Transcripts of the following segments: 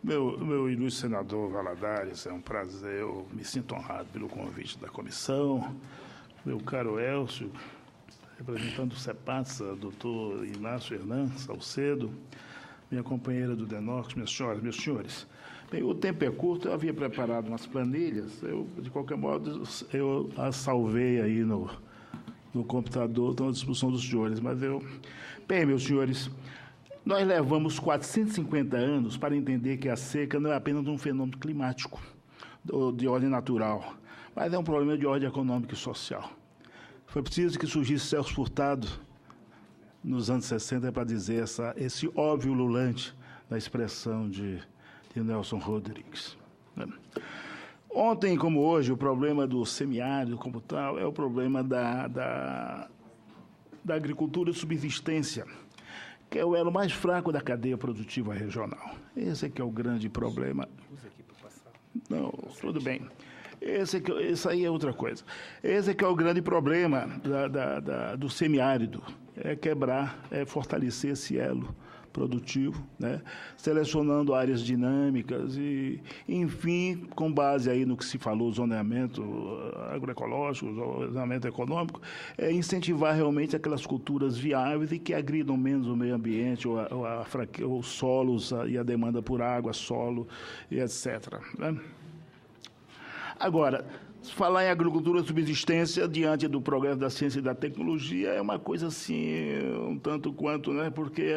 Meu ilustre senador Valadares, é um prazer, eu me sinto honrado pelo convite da comissão. Meu caro Elcio, representando o CEPASA, doutor Inácio Hernan Salcedo, minha companheira do DENOX, minhas senhoras, meus senhores. Bem, o tempo é curto, eu havia preparado umas planilhas, de qualquer modo, eu as salvei aí no computador, estão à disposição dos senhores, mas eu... Bem, meus senhores, nós levamos 450 anos para entender que a seca não é apenas um fenômeno climático, de ordem natural, mas é um problema de ordem econômica e social. Foi preciso que surgisse Celso Furtado, nos anos 60, para dizer esse óbvio ululante da expressão de Nelson Rodrigues. Ontem, como hoje, o problema do semiárido, como tal, é o problema da agricultura de subsistência, que é o elo mais fraco da cadeia produtiva regional. Esse é que é o grande problema. Não, tudo bem. Isso aí é outra coisa. Esse é que é o grande problema do semiárido, é quebrar, é fortalecer esse elo produtivo, né? Selecionando áreas dinâmicas e, enfim, com base aí no que se falou, zoneamento agroecológico, zoneamento econômico, incentivar realmente aquelas culturas viáveis e que agridam menos o meio ambiente, os solos e a demanda por água, solo e etc., né? Agora, falar em agricultura de subsistência diante do progresso da ciência e da tecnologia é uma coisa assim, um tanto quanto, né? Porque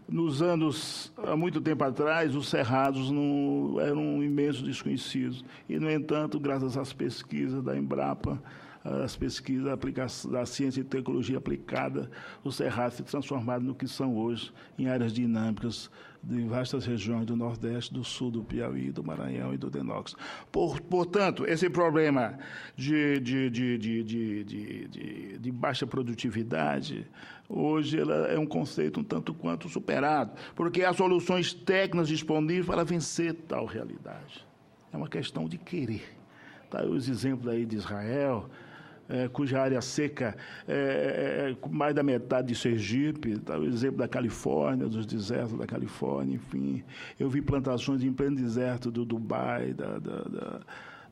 nos anos, há muito tempo atrás, os cerrados não eram imensos desconhecidos. E, no entanto, graças às pesquisas da Embrapa, as pesquisas da ciência e tecnologia aplicada, os cerrados se transformaram no que são hoje, em áreas dinâmicas de vastas regiões do Nordeste, do Sul, do Piauí, do Maranhão e do DENOX. Portanto, esse problema de baixa produtividade, hoje ela é um conceito um tanto quanto superado, porque há soluções técnicas disponíveis para vencer tal realidade. É uma questão de querer. Tá, os exemplos aí de Israel, cuja área seca é mais da metade de Sergipe, tá, o exemplo da Califórnia, dos desertos da Califórnia, enfim. Eu vi plantações em pleno deserto do Dubai,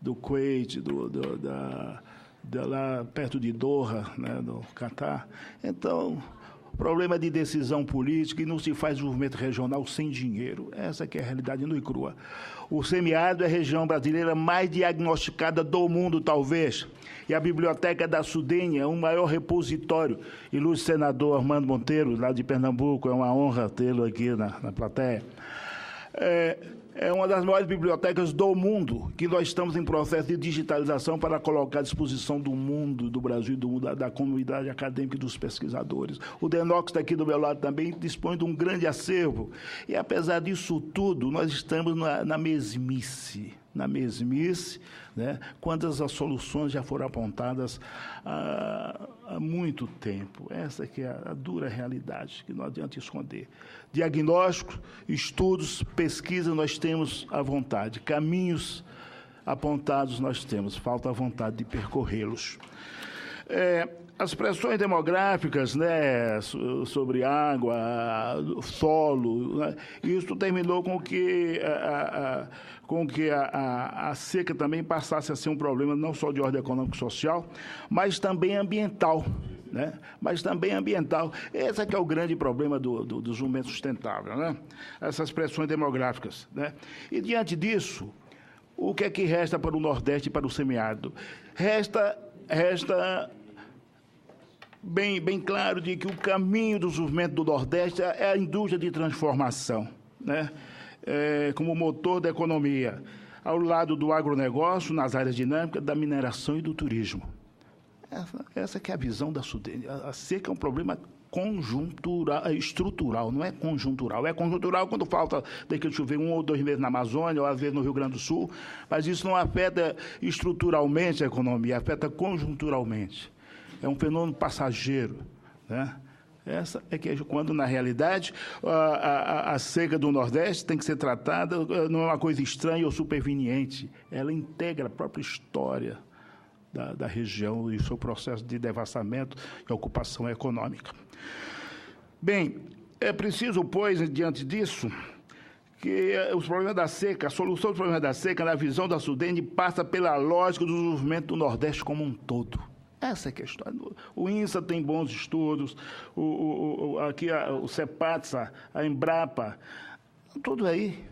do Kuwait, lá perto de Doha, né, do Catar. Então, problema de decisão política, e não se faz desenvolvimento regional sem dinheiro. Essa que é a realidade nua e crua. O semiárido é a região brasileira mais diagnosticada do mundo, talvez. E a Biblioteca da Sudene é o maior repositório. Ilustre senador Armando Monteiro, lá de Pernambuco, é uma honra tê-lo aqui na plateia. É uma das maiores bibliotecas do mundo, que nós estamos em processo de digitalização para colocar à disposição do mundo, do Brasil e do mundo, da comunidade acadêmica e dos pesquisadores. O DENOX, está aqui do meu lado também, dispõe de um grande acervo. E, apesar disso tudo, nós estamos na mesmice, né? Quantas as soluções já foram apontadas há muito tempo. Essa que é a dura realidade, que não adianta esconder. Diagnóstico, estudos, pesquisa, nós temos à vontade. Caminhos apontados nós temos, falta a vontade de percorrê-los. As pressões demográficas, né, sobre água, solo, né, isso terminou com que a seca também passasse a ser um problema não só de ordem econômica e social, mas também ambiental. Né? Esse é que é o grande problema do desenvolvimento sustentável, né? Essas pressões demográficas, né? E, diante disso, o que é que resta para o Nordeste e para o semiárido? Resta bem claro de que o caminho do desenvolvimento do Nordeste é a indústria de transformação, né? Como motor da economia, ao lado do agronegócio, nas áreas dinâmicas, da mineração e do turismo. Essa que é a visão da Sudene. A seca é um problema conjuntural, estrutural, não é conjuntural. É conjuntural quando falta de chover 1 ou 2 meses na Amazônia, ou às vezes no Rio Grande do Sul, mas isso não afeta estruturalmente a economia, afeta conjunturalmente. É um fenômeno passageiro, né? Essa é que é quando, na realidade, a seca do Nordeste tem que ser tratada, não é uma coisa estranha ou superveniente, ela integra a própria história da região e o seu processo de devastamento e ocupação econômica. Bem, é preciso, pois, diante disso, que os problemas da seca, a solução dos problemas da seca, na visão da Sudene, passa pela lógica do desenvolvimento do Nordeste como um todo. Essa é a questão. O INSA tem bons estudos, aqui o CEPATSA, a Embrapa, tudo aí.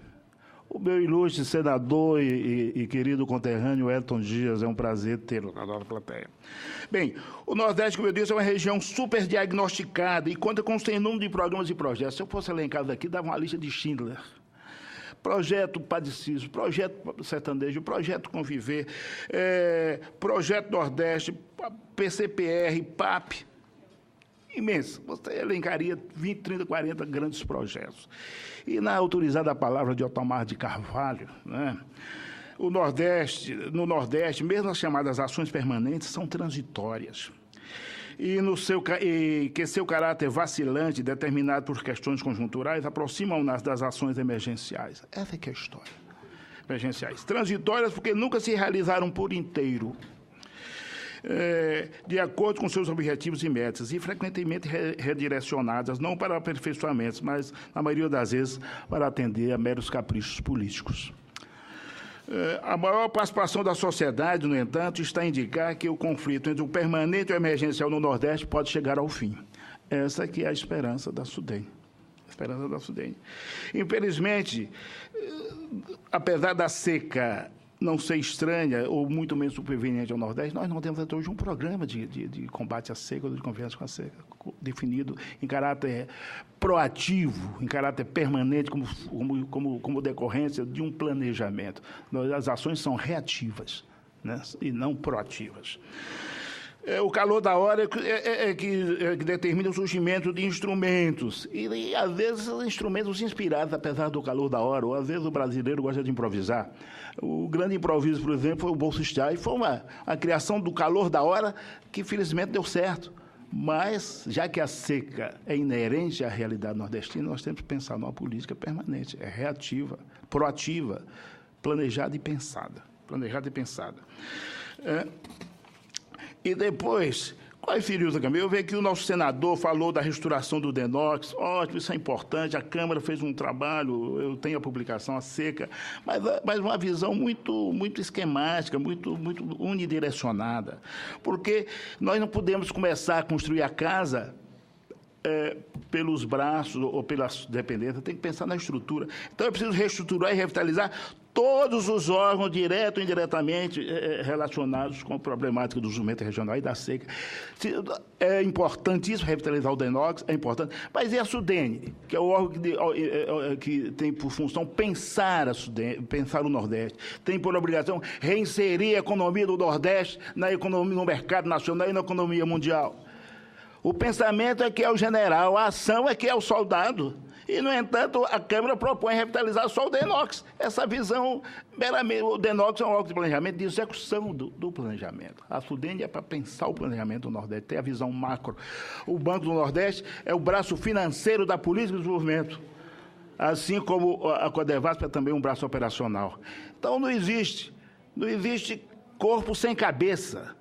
O meu ilustre senador e querido conterrâneo Elton Dias, é um prazer tê-lo na nossa plateia. Bem, o Nordeste, como eu disse, é uma região super diagnosticada e conta com um sem número de programas e projetos. Se eu fosse elencar aqui, dava uma lista de Schindler. Projeto Padeciso, Projeto Sertanejo, Projeto Conviver, Projeto Nordeste, PCPR, PAP, imenso. Você elencaria 20, 30, 40 grandes projetos. E na autorizada palavra de Otomar de Carvalho, né, no Nordeste, mesmo as chamadas ações permanentes, são transitórias. E que seu caráter vacilante, determinado por questões conjunturais, aproximam-nas das ações emergenciais. Essa é que é a história. Emergenciais. Transitórias porque nunca se realizaram por inteiro, de acordo com seus objetivos e metas, e frequentemente redirecionadas, não para aperfeiçoamentos, mas, na maioria das vezes, para atender a meros caprichos políticos. A maior participação da sociedade, no entanto, está a indicar que o conflito entre o permanente e o emergencial no Nordeste pode chegar ao fim. Essa que é a esperança da Sudene. Infelizmente, apesar da seca não ser estranha ou muito menos superveniente ao Nordeste, nós não temos até hoje um programa de combate à seca ou de convivência com a seca, definido em caráter proativo, em caráter permanente, como decorrência de um planejamento. As ações são reativas, né, e não proativas. O calor da hora que determina o surgimento de instrumentos. E, às vezes, instrumentos inspirados, apesar do calor da hora, ou às vezes o brasileiro gosta de improvisar. O grande improviso, por exemplo, foi o Bolsa Estágio, foi a criação do calor da hora que, felizmente, deu certo. Mas, já que a seca é inerente à realidade nordestina, nós temos que pensar numa política permanente, reativa, proativa, planejada e pensada. E depois, quais feriu o caminho? Eu vejo que o nosso senador falou da restauração do DENOX, ótimo, isso é importante, a Câmara fez um trabalho, eu tenho a publicação, a seca, mas uma visão muito esquemática, muito unidirecionada, porque nós não podemos começar a construir a casa pelos braços ou pelas dependências, tem que pensar na estrutura. Então, é preciso reestruturar e revitalizar todos os órgãos, direto ou indiretamente, relacionados com a problemática do desenvolvimento regional e da seca. É importantíssimo revitalizar o DENOX, é importante, mas e a Sudene, que é o órgão que tem por função pensar o Nordeste, tem por obrigação reinserir a economia do Nordeste na economia, no mercado nacional e na economia mundial. O pensamento é que é o general, a ação é que é o soldado. E, no entanto, a Câmara propõe revitalizar só o DENOX. Essa visão, meramente, o DENOX é um órgão de planejamento, de execução do planejamento. A Sudene é para pensar o planejamento do Nordeste, ter a visão macro. O Banco do Nordeste é o braço financeiro da política de desenvolvimento, assim como a Codevasp é também um braço operacional. Então, não existe corpo sem cabeça.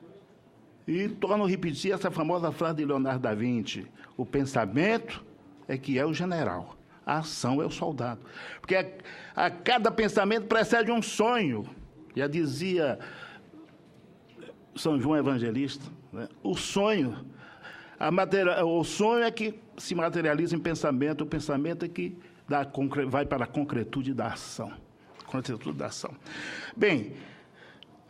E torno a repetir essa famosa frase de Leonardo da Vinci: o pensamento é que é o general, a ação é o soldado. Porque a cada pensamento precede um sonho. Já dizia São João Evangelista, né? O sonho é que se materializa em pensamento, o pensamento é que vai para a concretude da ação. Bem,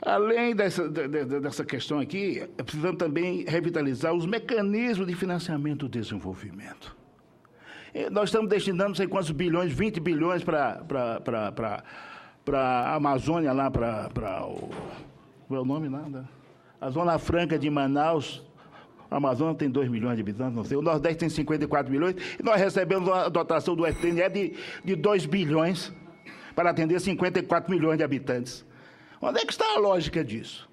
além dessa questão aqui, precisamos também revitalizar os mecanismos de financiamento do desenvolvimento. Nós estamos destinando não sei quantos bilhões, 20 bilhões para a Amazônia, lá para qual é o nome lá? A Zona Franca de Manaus. A Amazônia tem 2 milhões de habitantes, não sei. O Nordeste tem 54 milhões. E nós recebemos uma dotação do FNDE de 2 bilhões para atender 54 milhões de habitantes. Onde é que está a lógica disso?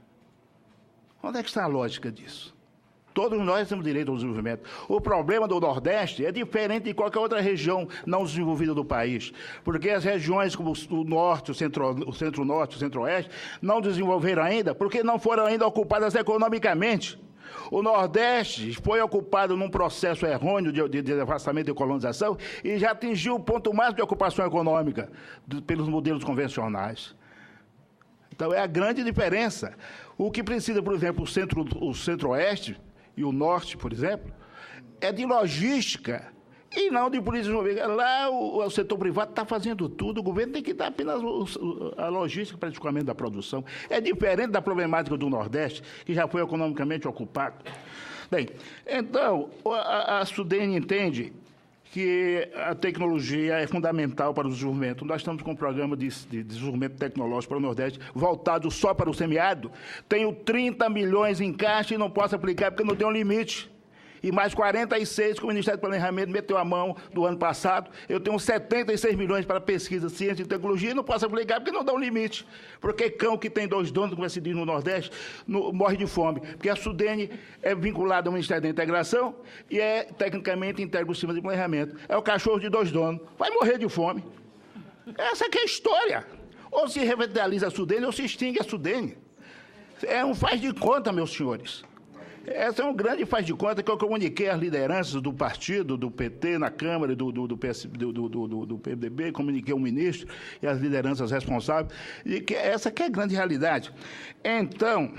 Todos nós temos direito ao desenvolvimento. O problema do Nordeste é diferente de qualquer outra região não desenvolvida do país, porque as regiões como o Norte, o Centro-Norte, o Centro-Oeste, não desenvolveram ainda, porque não foram ainda ocupadas economicamente. O Nordeste foi ocupado num processo errôneo de devastamento e colonização e já atingiu o ponto máximo de ocupação econômica pelos modelos convencionais. Então, é a grande diferença. O que precisa, por exemplo, o Centro-Oeste e o Norte, por exemplo, é de logística e não de política pública. Lá o setor privado está fazendo tudo, o governo tem que dar apenas a logística para o escoamento da produção. É diferente da problemática do Nordeste, que já foi economicamente ocupado. Bem, então, a SUDENE entende que a tecnologia é fundamental para o desenvolvimento. Nós estamos com um programa de desenvolvimento tecnológico para o Nordeste, voltado só para o semiárido. Tenho 30 milhões em caixa e não posso aplicar porque não tem um limite. E mais 46 que o Ministério do Planejamento meteu a mão do ano passado. Eu tenho 76 milhões para pesquisa, ciência e tecnologia e não posso aplicar porque não dá um limite. Porque cão que tem 2 donos, como se diz no Nordeste, morre de fome. Porque a SUDENE é vinculada ao Ministério da Integração e tecnicamente integra o sistema de planejamento. É o cachorro de 2 donos. Vai morrer de fome. Essa que é a história. Ou se revitaliza a SUDENE ou se extingue a SUDENE. É um faz de conta, meus senhores. Essa é um grande faz de conta que eu comuniquei às lideranças do partido, do PT na Câmara, do PMDB, comuniquei ao ministro e às lideranças responsáveis, e que essa que é a grande realidade. Então,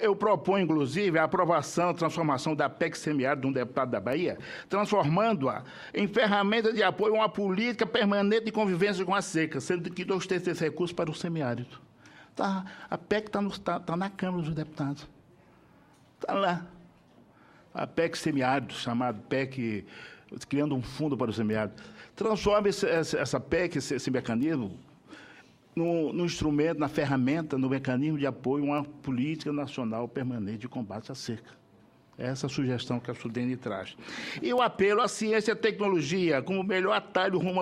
eu proponho, inclusive, a aprovação, a transformação da PEC semiárido de um deputado da Bahia, transformando-a em ferramenta de apoio a uma política permanente de convivência com a seca, sendo que 2/3 desse recurso para o semiárido. A PEC está na Câmara dos Deputados. Está lá. A PEC semiárido, chamada PEC, criando um fundo para o semiárido. Transforma essa PEC, esse mecanismo, no instrumento, na ferramenta, no mecanismo de apoio a uma política nacional permanente de combate à seca. Essa é a sugestão que a SUDENE traz. E o apelo à ciência e à tecnologia como o melhor atalho rumo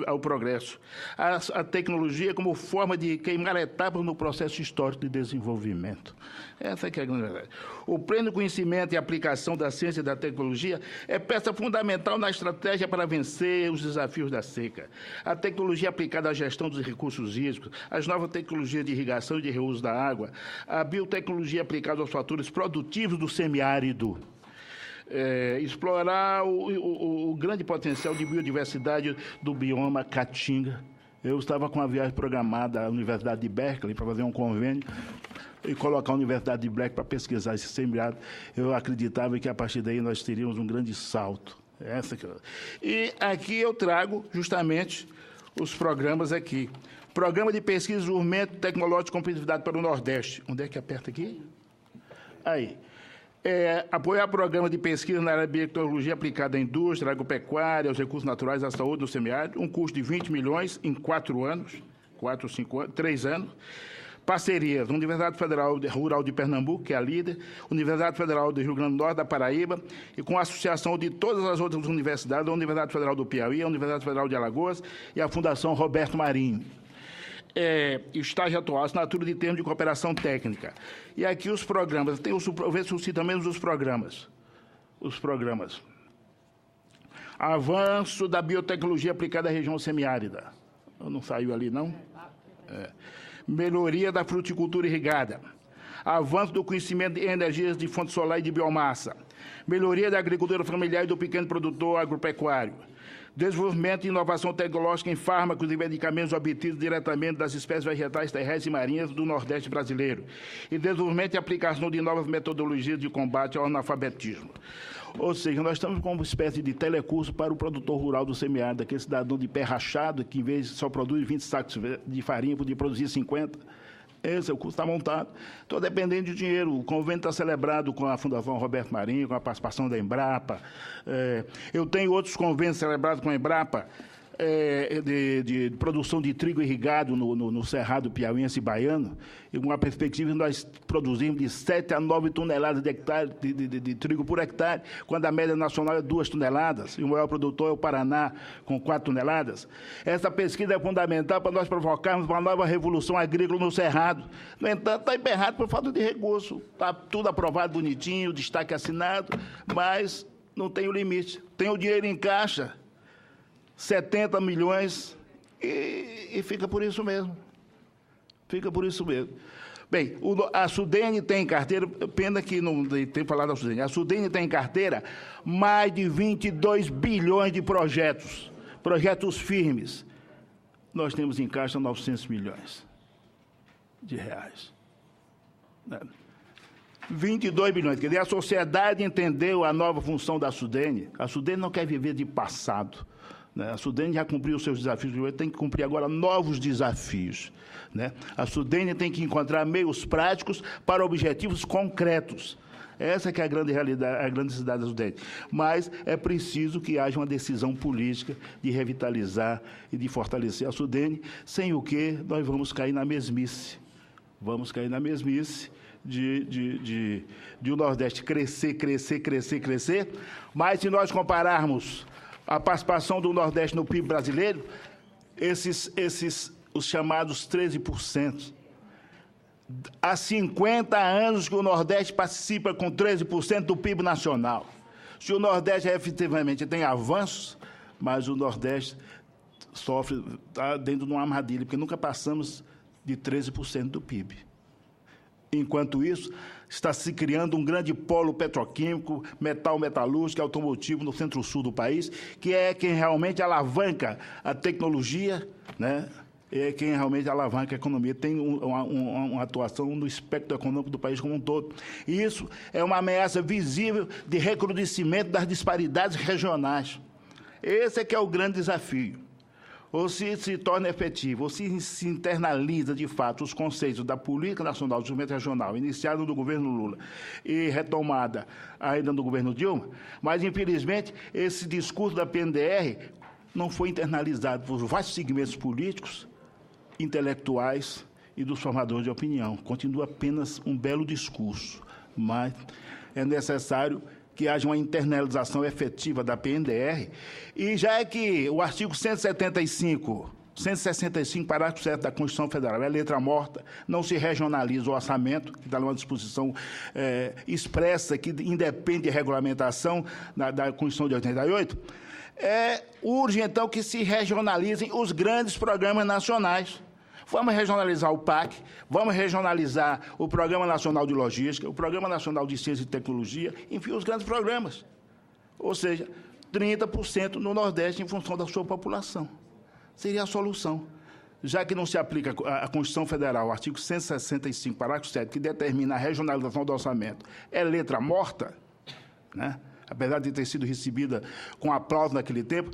ao progresso. A tecnologia como forma de queimar etapas no processo histórico de desenvolvimento. Essa que é a grande verdade. O pleno conhecimento e aplicação da ciência e da tecnologia é peça fundamental na estratégia para vencer os desafios da seca. A tecnologia aplicada à gestão dos recursos hídricos, as novas tecnologias de irrigação e de reuso da água, a biotecnologia aplicada aos fatores produtivos do semiárido, explorar o grande potencial de biodiversidade do bioma Caatinga. Eu estava com uma viagem programada à Universidade de Berkeley para fazer um convênio e colocar a Universidade de Berkeley para pesquisar esse semiárido. Eu acreditava que, a partir daí, nós teríamos um grande salto. E aqui eu trago, justamente, os programas aqui. Programa de Pesquisa e Desenvolvimento Tecnológico e Competitividade para o Nordeste. Onde é que aperta aqui? Aí. Apoiar programa de pesquisa na área de biotecnologia aplicada à indústria, à agropecuária, aos recursos naturais, à saúde do semiárido, um custo de 20 milhões em 4 anos, 4 ou 5 anos, 3 anos. Parcerias, Universidade Federal Rural de Pernambuco, que é a líder, Universidade Federal do Rio Grande do Norte, da Paraíba, e com a associação de todas as outras universidades, a Universidade Federal do Piauí, a Universidade Federal de Alagoas e a Fundação Roberto Marinho. Estágio atual, assinatura de termos de cooperação técnica. E aqui os programas, ver se eu cito menos os programas. Os programas. Avanço da biotecnologia aplicada à região semiárida. Não saiu ali, não? Melhoria da fruticultura irrigada. Avanço do conhecimento em energias de fonte solar e de biomassa. Melhoria da agricultura familiar e do pequeno produtor agropecuário. Desenvolvimento e inovação tecnológica em fármacos e medicamentos obtidos diretamente das espécies vegetais, terrestres e marinhas do Nordeste brasileiro. E desenvolvimento e aplicação de novas metodologias de combate ao analfabetismo. Ou seja, nós estamos com uma espécie de telecurso para o produtor rural do semiárido, aquele cidadão de pé rachado, que em vez de só produzir 20 sacos de farinha, podia produzir 50. Esse é o curso, está montado. Estou dependendo de dinheiro. O convênio está celebrado com a Fundação Roberto Marinho, com a participação da Embrapa. Eu tenho outros convênios celebrados com a Embrapa, de produção de trigo irrigado no Cerrado Piauiense e Baiano, e com a perspectiva de nós produzirmos de 7 a 9 toneladas de trigo por hectare, quando a média nacional é 2 toneladas, e o maior produtor é o Paraná, com 4 toneladas. Essa pesquisa é fundamental para nós provocarmos uma nova revolução agrícola no Cerrado. No entanto, está emperrado por falta de recurso. Está tudo aprovado bonitinho, destaque assinado, mas não tem o limite. Tem o dinheiro em caixa, 70 milhões, e fica por isso mesmo. Fica por isso mesmo. Bem, a Sudene tem em carteira, pena que não tem falado da Sudene, a Sudene tem em carteira mais de 22 bilhões de projetos firmes. Nós temos em caixa 900 milhões de reais. 22 bilhões. Quer dizer, a sociedade entendeu a nova função da Sudene. A Sudene não quer viver de passado. A Sudene já cumpriu os seus desafios, tem que cumprir agora novos desafios. A Sudene tem que encontrar meios práticos para objetivos concretos. Essa que é a grande realidade, a grande necessidade da Sudene. Mas é preciso que haja uma decisão política de revitalizar e de fortalecer a Sudene, sem o que nós vamos cair na mesmice. Vamos cair na mesmice de o Nordeste crescer, mas se nós compararmos a participação do Nordeste no PIB brasileiro, os chamados 13%. Há 50 anos que o Nordeste participa com 13% do PIB nacional. Se o Nordeste efetivamente tem avanços, mas o Nordeste sofre, está dentro de uma armadilha, porque nunca passamos de 13% do PIB. Enquanto isso, está se criando um grande polo petroquímico, metalúrgico, automotivo no centro-sul do país, que é quem realmente alavanca a tecnologia, é quem realmente alavanca a economia, tem uma atuação no espectro econômico do país como um todo. E isso é uma ameaça visível de recrudescimento das disparidades regionais. Esse é que é o grande desafio. Ou se torna efetivo, ou se internaliza, de fato, os conceitos da Política Nacional de Desenvolvimento Regional, iniciada no governo Lula e retomada ainda no governo Dilma, mas, infelizmente, esse discurso da PNDR não foi internalizado por vários segmentos políticos, intelectuais e dos formadores de opinião. Continua apenas um belo discurso, mas é necessário que haja uma internalização efetiva da PNDR, e já é que o artigo 165, parágrafo 7 da Constituição Federal, é letra morta, não se regionaliza o orçamento, que está numa disposição expressa, que independe de regulamentação da Constituição de 88, urge, então, que se regionalizem os grandes programas nacionais. Vamos regionalizar o PAC, vamos regionalizar o Programa Nacional de Logística, o Programa Nacional de Ciência e Tecnologia, enfim, os grandes programas. Ou seja, 30% no Nordeste em função da sua população. Seria a solução. Já que não se aplica a Constituição Federal, o artigo 165, parágrafo 7, que determina a regionalização do orçamento, é letra morta, apesar de ter sido recebida com aplauso naquele tempo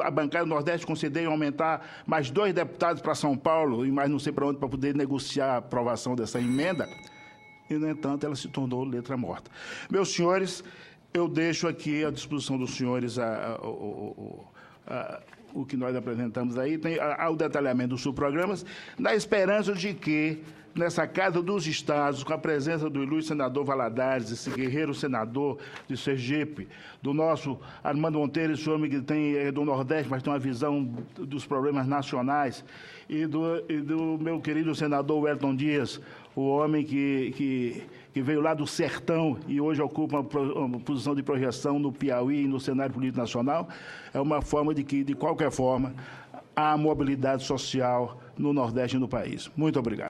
a bancada do Nordeste concedeu aumentar mais 2 deputados para São Paulo e mais não sei para onde, para poder negociar a aprovação dessa emenda, e, no entanto, ela se tornou letra morta. Meus senhores, eu deixo aqui à disposição dos senhores o que nós apresentamos aí, tem o detalhamento dos subprogramas, na esperança de que, nessa Casa dos Estados, com a presença do ilustre senador Valadares, esse guerreiro senador de Sergipe, do nosso Armando Monteiro, esse homem que é do Nordeste, mas tem uma visão dos problemas nacionais, e do meu querido senador Wellington Dias, o homem que veio lá do sertão e hoje ocupa uma posição de projeção no Piauí e no cenário político nacional, é uma forma de que, de qualquer forma, há mobilidade social no Nordeste e no país. Muito obrigado.